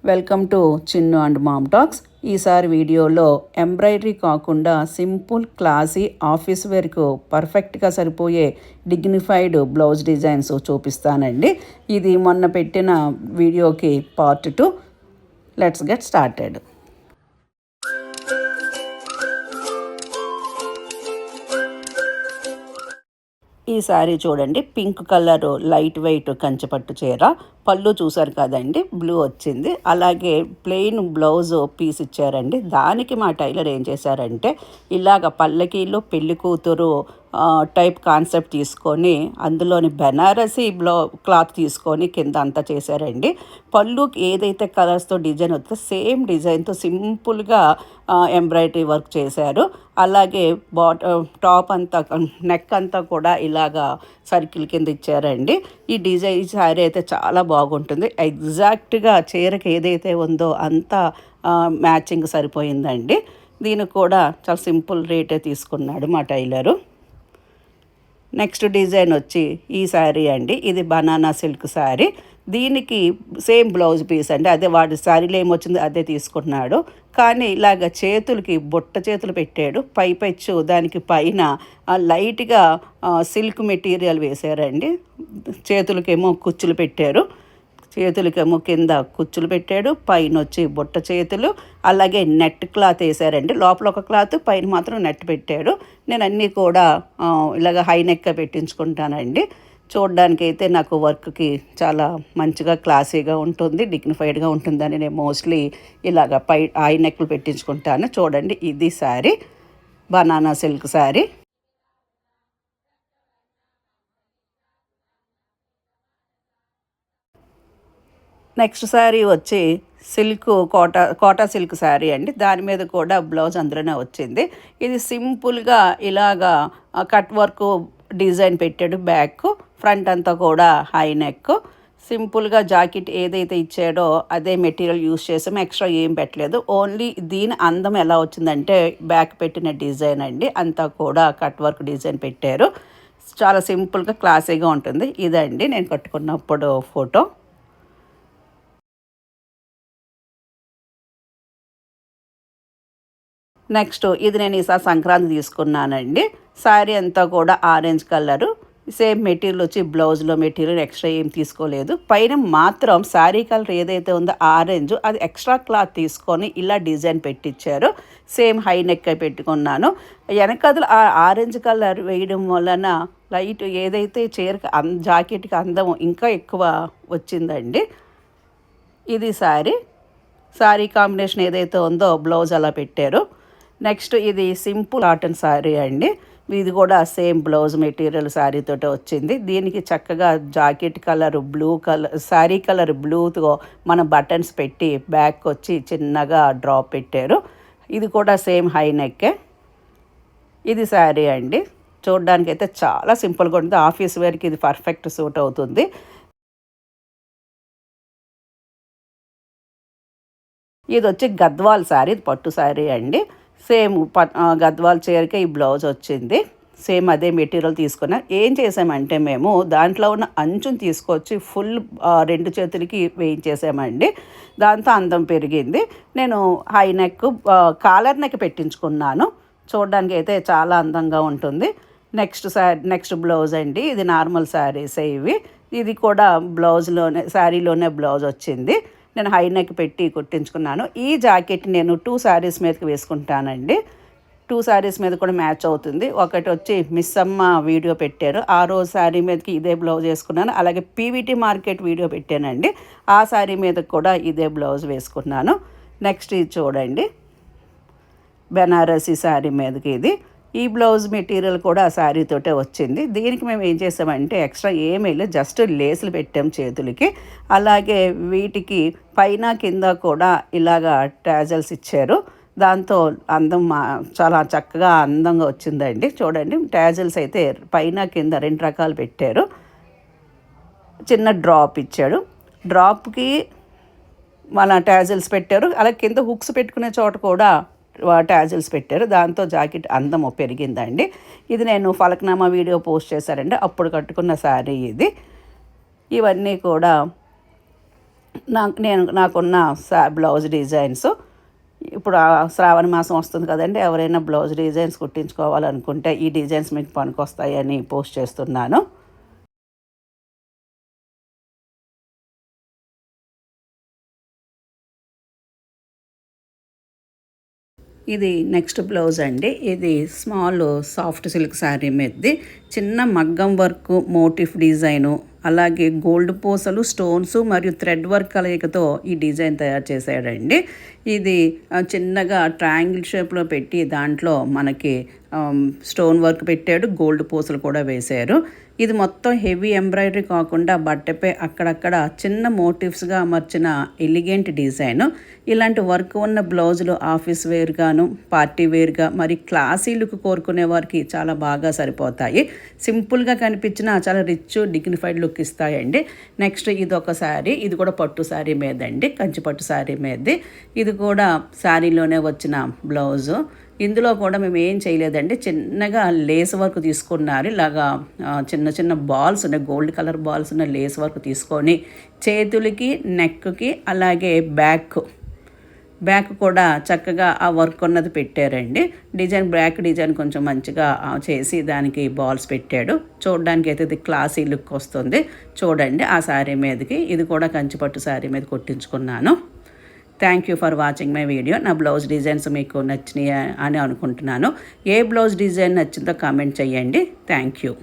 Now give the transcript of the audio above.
Welcome to Chinnu and mom talks. ఈసారి వీడియోలో embroidery కాకుండా సింపుల్ క్లాసీ ఆఫీస్ వేర్కు పర్ఫెక్ట్గా సరిపోయే డిగ్నిఫైడ్ బ్లౌజ్ డిజైన్స్ చూపిస్తానండి. ఇది మొన్న పెట్టిన వీడియోకి పార్ట్ 2. Let's get started. ఈ శారీ చూడండి, పింక్ కలర్ లైట్ వెయిట్ కంచిపట్టు చీర. పళ్ళు చూసారు కదండి, బ్లూ వచ్చింది. అలాగే ప్లెయిన్ బ్లౌజ్ పీస్ ఇచ్చారండి. దానికి మా టైలర్ ఏం చేశారంటే ఇలాగ పల్లకీలో పెళ్లి కూతురు టైప్ కాన్సెప్ట్ తీసుకొని అందులోని బెనారసీ క్లాత్ తీసుకొని కింద అంతా చేశారండి. పళ్ళుకి ఏదైతే కలర్స్తో డిజైన్ వస్తుందో సేమ్ డిజైన్తో సింపుల్గా ఎంబ్రాయిడరీ వర్క్ చేశారు. అలాగే టాప్ అంతా, నెక్ అంతా కూడా ఇలాగా సర్కిల్ కింద ఇచ్చారండి. ఈ డిజైన్ శారీ అయితే చాలా బాగుంటుంది. ఎగ్జాక్ట్గా చీరకి ఏదైతే ఉందో అంతా మ్యాచింగ్ సరిపోయిందండి. దీనికి కూడా చాలా సింపుల్ రేటే తీసుకున్నాడు మా టైలరు. నెక్స్ట్ డిజైన్ వచ్చి ఈ శారీ అండి. ఇది బనానా సిల్క్ శారీ. దీనికి సేమ్ బ్లౌజ్ పీస్ అండి. అదే వాడి శారీలో ఏమొచ్చిందో అదే తీసుకున్నాడు. కానీ ఇలాగ చేతులకి బుట్ట చేతులు పెట్టాడు. పైపెచ్చు దానికి పైన లైట్గా సిల్క్ మెటీరియల్ వేశారండి. చేతులకేమో కుచ్చులు పెట్టారు. చేతులకేమో కింద కుచ్చులు పెట్టాడు. పైన వచ్చి బుట్ట చేతులు, అలాగే నెట్ క్లాత్ వేసారండి. లోపల ఒక క్లాత్, పైన మాత్రం నెట్ పెట్టాడు. నేను అన్నీ కూడా ఇలాగ హై నెక్గా పెట్టించుకుంటానండి. చూడడానికి అయితే నాకు వర్క్కి చాలా మంచిగా క్లాసీగా ఉంటుంది, డిగ్నిఫైడ్గా ఉంటుందని నేను మోస్ట్లీ ఇలాగ హై నెక్లు పెట్టించుకుంటాను. చూడండి, ఇది sari, banana silk sari. Next sari వచ్చి సిల్క్ కోటా సిల్క్ శారీ అండి. దాని మీద కూడా బ్లౌజ్ అందులోనే వచ్చింది. ఇది సింపుల్గా ఇలాగా కట్ వర్క్ డిజైన్ పెట్టాడు. బ్యాక్, ఫ్రంట్ అంతా కూడా హై నెక్. సింపుల్గా జాకెట్ ఏదైతే ఇచ్చాడో అదే మెటీరియల్ యూస్ చేసాము. ఎక్స్ట్రా ఏం పెట్టలేదు. ఓన్లీ దీని అందం ఎలా వచ్చిందంటే బ్యాక్ పెట్టిన డిజైన్ అండి. అంతా కూడా కట్ వర్క్ డిజైన్ పెట్టారు. చాలా సింపుల్గా క్లాసీగా ఉంటుంది. ఇదండి నేను కట్టుకున్నప్పుడు ఫోటో. నెక్స్ట్ ఇది నేను ఈసారి సంక్రాంతి తీసుకున్నానండి. శారీ అంతా కూడా ఆరెంజ్ కలరు. సేమ్ మెటీరియల్ వచ్చి బ్లౌజ్లో మెటీరియల్ ఎక్స్ట్రా ఏం తీసుకోలేదు. పైన మాత్రం శారీ కలర్ ఏదైతే ఉందో ఆరెంజ్, అది ఎక్స్ట్రా క్లాత్ తీసుకొని ఇలా డిజైన్ పెట్టించారు. సేమ్ హై నెక్ పెట్టుకున్నాను. వెనకదులు ఆ ఆరెంజ్ కలర్ వేయడం వలన లైట్ ఏదైతే చీరకి జాకెట్కి అందం ఇంకా ఎక్కువ వచ్చిందండి. ఇది శారీ కాంబినేషన్ ఏదైతే ఉందో బ్లౌజ్ అలా పెట్టారు. నెక్స్ట్ ఇది సింపుల్ కాటన్ శారీ అండి. ఇది కూడా సేమ్ బ్లౌజ్ మెటీరియల్ శారీతో వచ్చింది. దీనికి చక్కగా jacket colour blue colour, sari colour బ్లూతో మన బటన్స్ పెట్టి బ్యాక్ వచ్చి చిన్నగా డ్రాప్ పెట్టారు. ఇది కూడా సేమ్ హై నెక్కే. ఇది శారీ అండి. చూడడానికి అయితే చాలా సింపుల్గా ఉంటుంది. ఆఫీస్ వేర్కి ఇది పర్ఫెక్ట్ సూట్ అవుతుంది. ఇది వచ్చి గద్వాల్ శారీ, ఇది పట్టు శారీ అండి. సేమ్ గద్వాల్ చీరకే ఈ బ్లౌజ్ వచ్చింది. సేమ్ అదే మెటీరియల్ తీసుకున్నాం. ఏం చేసామంటే మేము దాంట్లో ఉన్న అంచుని తీసుకొచ్చి ఫుల్ 2 చేతులకి వేయించేసామండి. దాంతో అందం పెరిగింది. నేను హై నెక్, కాలర్ నెక్ పెట్టించుకున్నాను. చూడడానికి అయితే చాలా అందంగా ఉంటుంది. నెక్స్ట్ బ్లౌజ్ అండి. ఇది నార్మల్ శారీసే ఇవి. ఇది కూడా బ్లౌజ్లోనే, శారీలోనే బ్లౌజ్ వచ్చింది. నేను హై నెక్ పెట్టి కుట్టించుకున్నాను. ఈ జాకెట్ నేను 2 శారీస్ మీదకి వేసుకుంటానండి. 2 శారీస్ మీద కూడా మ్యాచ్ అవుతుంది. ఒకటి వచ్చి మిస్ అమ్మ వీడియో పెట్టారు, ఆ రోజు శారీ మీదకి ఇదే బ్లౌజ్ వేసుకున్నాను. అలాగే పీవీటీ మార్కెట్ వీడియో పెట్టానండి, ఆ శారీ మీద కూడా ఇదే బ్లౌజ్ వేసుకున్నాను. నెక్స్ట్ ఇది చూడండి, బెనారసీ శారీ మీదకి ఇది. ఈ బ్లౌజ్ మెటీరియల్ కూడా శారీతోటే వచ్చింది. దీనికి మేము ఏం చేసామంటే ఎక్స్ట్రా ఏమీ లేదు, జస్ట్ లేసులు పెట్టాం చేతులకి. అలాగే వీటికి పైన కింద కూడా ఇలాగా టాజల్స్ ఇచ్చారు. దాంతో అందం చాలా చక్కగా అందంగా వచ్చిందండి. చూడండి, టాజల్స్ అయితే పైన కింద 2 రకాలు పెట్టారు. చిన్న డ్రాప్ ఇచ్చాడు. డ్రాప్కి మన టాజల్స్ పెట్టారు. అలాగే కింద హుక్స్ పెట్టుకునే చోట కూడా టాజిల్స్ పెట్టారు. దాంతో జాకెట్ అందము పెరిగిందండి. ఇది నేను ఫలక్నామా వీడియో పోస్ట్ చేశారండి, అప్పుడు కట్టుకున్న శారీ ఇది. ఇవన్నీ కూడా నాకున్న బ్లౌజ్ డిజైన్స్ ఇప్పుడు శ్రావణ మాసం వస్తుంది కదండి, ఎవరైనా బ్లౌజ్ డిజైన్స్ కుట్టించుకోవాలనుకుంటే ఈ డిజైన్స్ మీకు పనికొస్తాయని పోస్ట్ చేస్తున్నాను. ఇది నెక్స్ట్ బ్లౌజ్ అండి. ఇది స్మాల్ సాఫ్ట్ సిల్క్ శారీ మీదది చిన్న మగ్గం వర్క్ మోటిఫ్ డిజైను, అలాగే గోల్డ్ పూసలు, స్టోన్స్ మరియు థ్రెడ్ వర్క్ కలయికతో ఈ డిజైన్ తయారు చేశాడండి. ఇది చిన్నగా ట్రయాంగిల్ షేప్లో పెట్టి దాంట్లో మనకి స్టోన్ వర్క్ పెట్టాడు, గోల్డ్ పూసలు కూడా వేశారు. ఇది మొత్తం హెవీ ఎంబ్రాయిడరీ కాకుండా బట్టపై అక్కడక్కడ చిన్న మోటివ్స్గా అమర్చిన ఎలిగెంట్ డిజైన్. ఇలాంటి వర్క్ ఉన్న బ్లౌజులు ఆఫీస్ వేర్గాను, పార్టీ వేర్గా, మరి క్లాసీ లుక్ కోరుకునే వారికి చాలా బాగా సరిపోతాయి. సింపుల్గా కనిపించిన చాలా రిచ్ డిగ్నిఫైడ్ లుక్ ఇస్తాయండి. నెక్స్ట్ ఇది ఒక శారీ, ఇది కూడా పట్టు శారీ మీదండి, కంచి పట్టు శారీ మీది. ఇది కూడా శారీలోనే వచ్చిన బ్లౌజు. ఇందులో కూడా మేము ఏం చేయలేదండి, చిన్నగా లేస్ వర్క్ తీసుకున్నారు. ఇలాగా చిన్న చిన్న బాల్స్ ఉన్నాయి, గోల్డ్ కలర్ బాల్స్ ఉన్న లేస్ వర్క్ తీసుకొని చేతులకి, నెక్కి, అలాగే బ్యాక్ కూడా చక్కగా ఆ వర్క్ ఉన్నది పెట్టారండి. బ్యాక్ డిజైన్ కొంచెం మంచిగా చేసి దానికి బాల్స్ పెట్టాడు. చూడడానికి అయితే ఇది క్లాసీ లుక్ వస్తుంది. చూడండి ఆ శారీ మీదకి, ఇది కూడా కంచిపట్టు శారీ మీద కొట్టించుకున్నాను. Thank you for watching my video. నా బ్లౌజ్ డిజైన్స్ మీకు నచ్చినాయి అని అనుకుంటున్నాను. ఏ బ్లౌజ్ డిజైన్ నచ్చిందో కామెంట్ చేయండి. Thank you.